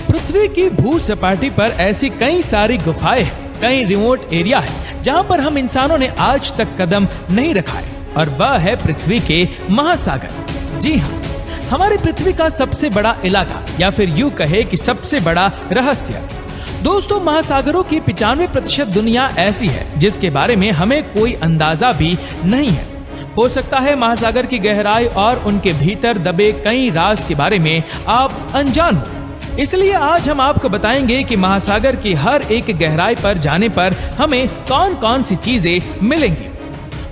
पृथ्वी की भू सपाटी पर ऐसी कई सारी गुफाएं हैं, कई रिमोट एरिया है जहां पर हम इंसानों ने आज तक कदम नहीं रखा है, और वह है पृथ्वी के महासागर। जी हाँ, हमारी पृथ्वी का सबसे बड़ा इलाका, या फिर यूं कहे कि सबसे बड़ा रहस्य। दोस्तों, महासागरों की 95% दुनिया ऐसी है जिसके बारे में हमें कोई अंदाजा भी नहीं है। हो सकता है महासागर की गहराई और उनके भीतर दबे कई राज के बारे में आप अनजान हो। इसलिए आज हम आपको बताएंगे कि महासागर की हर एक गहराई पर जाने पर हमें कौन कौन सी चीजें मिलेंगी।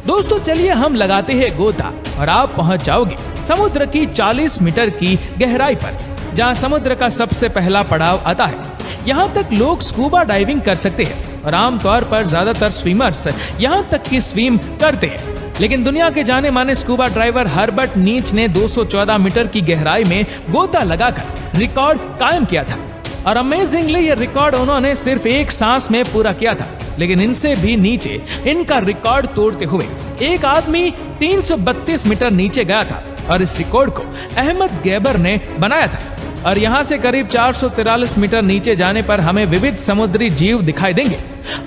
दोस्तों, चलिए हम लगाते हैं गोता और आप पहुंच जाओगे समुद्र की 40 मीटर की गहराई पर, जहां समुद्र का सबसे पहला पड़ाव आता है। यहाँ तक लोग स्कूबा डाइविंग कर सकते हैं और आमतौर पर ज्यादातर स्विमर्स यहाँ तक की स्विम करते हैं। लेकिन दुनिया के जाने माने स्कूबा ड्राइवर हर्बर्ट नीच ने 214 मीटर की गहराई में गोता लगाकर रिकॉर्ड कायम किया था, और अमेजिंगली ये रिकॉर्ड उन्होंने सिर्फ एक सांस में पूरा किया था। लेकिन इनसे भी नीचे इनका रिकॉर्ड तोड़ते हुए एक आदमी 332 मीटर नीचे गया था, और इस रिकॉर्ड को अहमद गैबर ने बनाया था। और यहाँ से करीब 443 मीटर नीचे जाने पर हमें विविध समुद्री जीव दिखाई देंगे,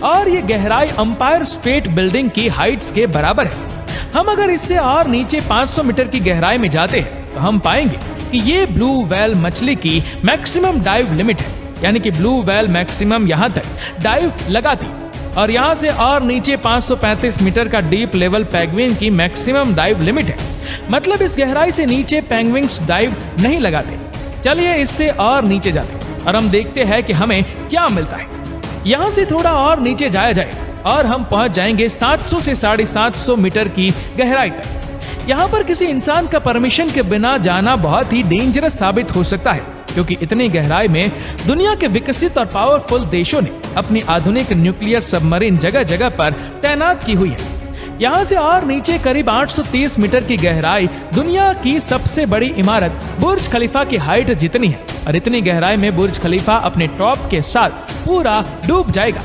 और ये गहराई अंपायर स्टेट बिल्डिंग की हाइट्स के बराबर है। हम अगर इससे और नीचे 500 मीटर की गहराई में जाते हैं तो हम पाएंगे कि ये ब्लू व्हेल मछली की मैक्सिमम डाइव लिमिट है, यानी कि ब्लू व्हेल मैक्सिमम यहाँ तक डाइव लगाती, और यहाँ से और नीचे 535 मीटर का डीप लेवल पेंगुइन की मैक्सिमम डाइव लिमिट है। मतलब इस गहराई से नीचे पेंगुइन्स डाइव नहीं लगाते। चलिए इससे और नीचे जाते हैं और हम देखते हैं कि हमें क्या मिलता है। यहाँ से थोड़ा और नीचे जाया जाए और हम पहुंच जाएंगे 700 से 750 मीटर की गहराई तक। यहाँ पर किसी इंसान का परमिशन के बिना जाना बहुत ही डेंजरस साबित हो सकता है, क्योंकि इतनी गहराई में दुनिया के विकसित और पावरफुल देशों ने अपनी आधुनिक न्यूक्लियर सबमरीन जगह जगह पर तैनात की हुई है। यहाँ से और नीचे करीब 830 मीटर की गहराई दुनिया की सबसे बड़ी इमारत बुर्ज खलीफा की हाइट जितनी है, और इतनी गहराई में बुर्ज खलीफा अपने टॉप के साथ पूरा डूब जाएगा।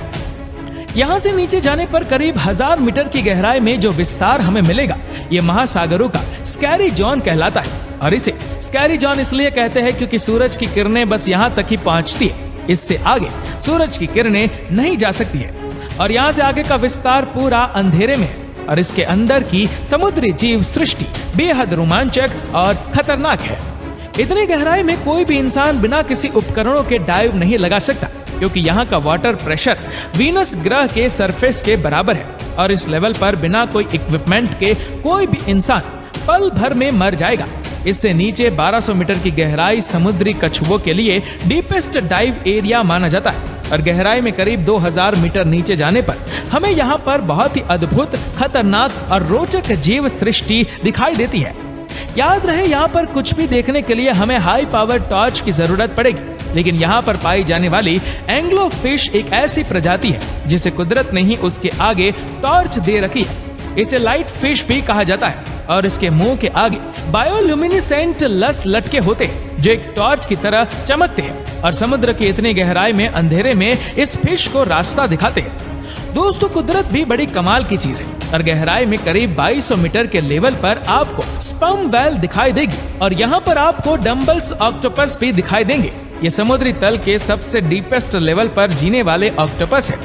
यहाँ से नीचे जाने पर करीब 1000 मीटर की गहराई में जो विस्तार हमें मिलेगा, ये महासागरों का स्कैरी जोन कहलाता है। और इसे स्कैरी जोन इसलिए कहते हैं क्योंकि सूरज की किरणें बस यहाँ तक ही पहुँचती है, इससे आगे सूरज की किरणें नहीं जा सकती है। और यहाँ से आगे का विस्तार पूरा अंधेरे में है, और इसके अंदर की समुद्री जीव सृष्टि बेहद रोमांचक और खतरनाक है। इतनी गहराई में कोई भी इंसान बिना किसी उपकरणों के डाइव नहीं लगा सकता, क्योंकि यहाँ का वाटर प्रेशर वीनस ग्रह के सरफेस के बराबर है, और इस लेवल पर बिना कोई इक्विपमेंट के कोई भी इंसान पल भर में मर जाएगा। इससे नीचे 1200 मीटर की गहराई समुद्री कछुओं के लिए डीपेस्ट डाइव एरिया माना जाता है, और गहराई में करीब 2000 मीटर नीचे जाने पर हमें यहाँ पर बहुत ही अद्भुत, खतरनाक और रोचक जीव सृष्टि दिखाई देती है। याद रहे, यहाँ पर कुछ भी देखने के लिए हमें हाई पावर टॉर्च की जरूरत पड़ेगी, लेकिन यहाँ पर पाई जाने वाली एंग्लो फिश एक ऐसी प्रजाति है जिसे कुदरत ने ही उसके आगे टॉर्च दे रखी है। इसे लाइट फिश भी कहा जाता है, और इसके मुंह के आगे बायोल्यूमिनेसेंट लस लटके होते हैं जो एक टॉर्च की तरह चमकते हैं, और समुद्र की इतनी गहराई में अंधेरे में इस फिश को रास्ता दिखाते हैं। दोस्तों, कुदरत भी बड़ी कमाल की चीज है, और गहराई में करीब 2200 मीटर के लेवल पर आपको स्पर्म व्हेल दिखाई देगी, और यहाँ पर आपको डम्बल्स ऑक्टोपस भी दिखाई देंगे। ये समुद्री तल के सबसे डीपेस्ट लेवल पर जीने वाले ऑक्टोपस है,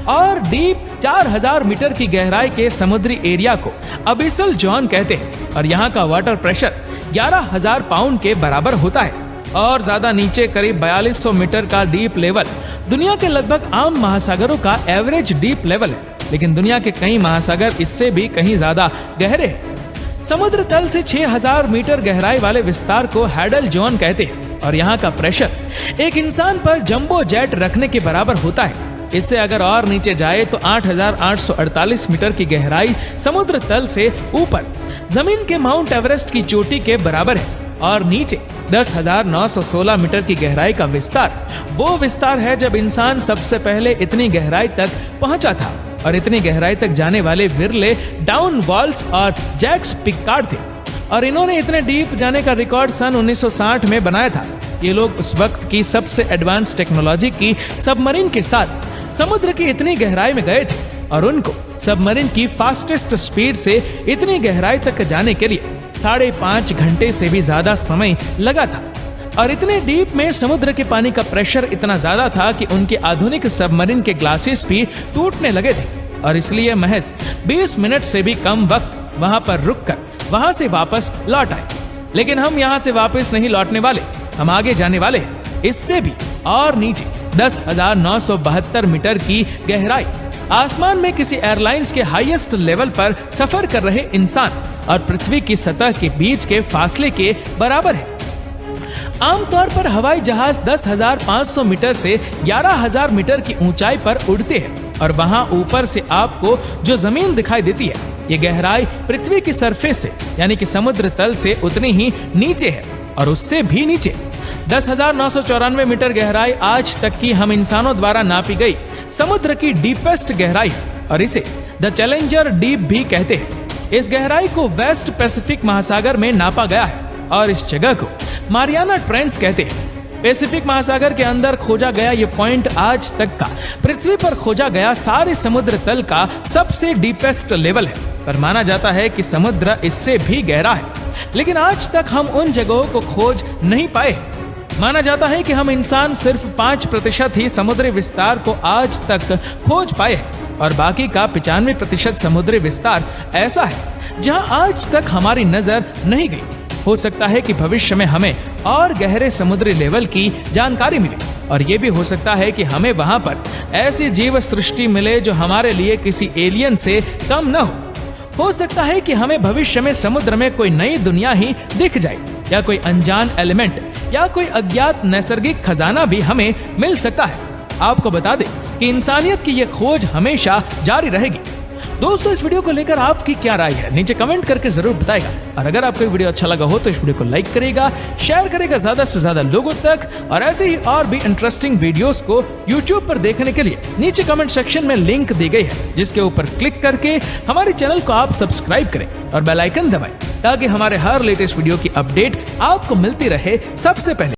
और डीप 4000 मीटर की गहराई के समुद्री एरिया को अबिसल जोन कहते हैं, और यहाँ का वाटर प्रेशर 11000 पाउंड के बराबर होता है। और ज्यादा नीचे करीब 4200 मीटर का डीप लेवल दुनिया के लगभग आम महासागरों का एवरेज डीप लेवल है, लेकिन दुनिया के कई महासागर इससे भी कहीं ज्यादा गहरे हैं। समुद्र तल से 6000 मीटर गहराई वाले विस्तार को हैडल जोन कहते हैं, और यहाँ का प्रेशर एक इंसान पर जंबो जेट रखने के बराबर होता है। इससे अगर और नीचे जाए तो 8848 मीटर की गहराई समुद्र तल से ऊपर जमीन के माउंट एवरेस्ट की चोटी के बराबर है, और नीचे 10,916 मीटर की गहराई का विस्तार वो विस्तार है जब इंसान सबसे पहले इतनी गहराई तक पहुंचा था, और इतनी गहराई तक जाने वाले विरले डाउन वॉल्स और जैक्स पिकार्ड थे, और इन्होंने इतने डीप जाने का रिकॉर्ड सन 1960 में बनाया था। ये लोग उस वक्त की सबसे एडवांस टेक्नोलॉजी की सबमरीन के साथ समुद्र की इतनी गहराई में गए थे, और उनको सबमरीन की फास्टेस्ट स्पीड से इतनी गहराई तक जाने के लिए 5.5 घंटे से भी ज्यादा समय लगा था। और इतने डीप में समुद्र के पानी का प्रेशर इतना ज्यादा था कि उनके आधुनिक सबमरीन के ग्लासेस भी टूटने लगे थे और इसलिए महज 20 मिनट से भी कम वक्त वहां पर रुककर वहां से वापस लौट आए। लेकिन हम यहाँ से वापस नहीं लौटने वाले, हम आगे जाने वाले हैं, इससे भी और नीचे 10,972 मीटर की गहराई। आसमान में किसी एयरलाइंस के हाईएस्ट लेवल पर सफर कर रहे इंसान और पृथ्वी की सतह के बीच के फासले के बराबर है। आमतौर पर हवाई जहाज 10,500 मीटर से 11,000 मीटर की ऊंचाई पर उड़ते हैं और वहां ऊपर से आपको जो जमीन दिखाई देती है, ये गहराई पृथ्वी की सरफेस से यानी कि समुद्र तल से उतनी ही नीचे है और उससे भी नीचे 10,994 मीटर गहराई आज तक की हम इंसानों द्वारा नापी गई समुद्र की डीपेस्ट गहराई है और इसे द चैलेंजर डीप भी कहते हैं। इस गहराई को वेस्ट पैसिफिक महासागर में नापा गया है और इस जगह को मारियाना ट्रेंच कहते हैं। पैसिफिक महासागर के अंदर खोजा गया ये पॉइंट आज तक का पृथ्वी पर खोजा गया सारे समुद्र तल का सबसे डीपेस्ट लेवल है, पर माना जाता है कि समुद्र इससे भी गहरा है, लेकिन आज तक हम उन जगहों को खोज नहीं पाए। माना जाता है कि हम इंसान सिर्फ 5% ही समुद्री विस्तार को आज तक खोज पाए हैं और बाकी का 95% समुद्री विस्तार ऐसा है जहां आज तक हमारी नजर नहीं गई। हो सकता है कि भविष्य में हमें और गहरे समुद्री लेवल की जानकारी मिले और ये भी हो सकता है कि हमें वहां पर ऐसी जीव सृष्टि मिले जो हमारे लिए किसी एलियन से कम न हो सकता है कि हमें भविष्य में समुद्र में कोई नई दुनिया ही दिख जाए या कोई अनजान एलिमेंट या कोई अज्ञात नैसर्गिक खजाना भी हमें मिल सकता है। आपको बता दें कि इंसानियत की यह खोज हमेशा जारी रहेगी। दोस्तों, इस वीडियो को लेकर आपकी क्या राय है, नीचे कमेंट करके जरूर बताएगा और अगर आपको वीडियो अच्छा लगा हो तो इस वीडियो को लाइक करेगा, शेयर करेगा ज्यादा से ज्यादा लोगों तक और ऐसे ही और भी इंटरेस्टिंग वीडियोस को YouTube पर देखने के लिए नीचे कमेंट सेक्शन में लिंक दी गई है, जिसके ऊपर क्लिक करके हमारे चैनल को आप सब्सक्राइब करें और बेल आइकन दबाएं ताकि हमारे हर लेटेस्ट वीडियो की अपडेट आपको मिलती रहे सबसे पहले।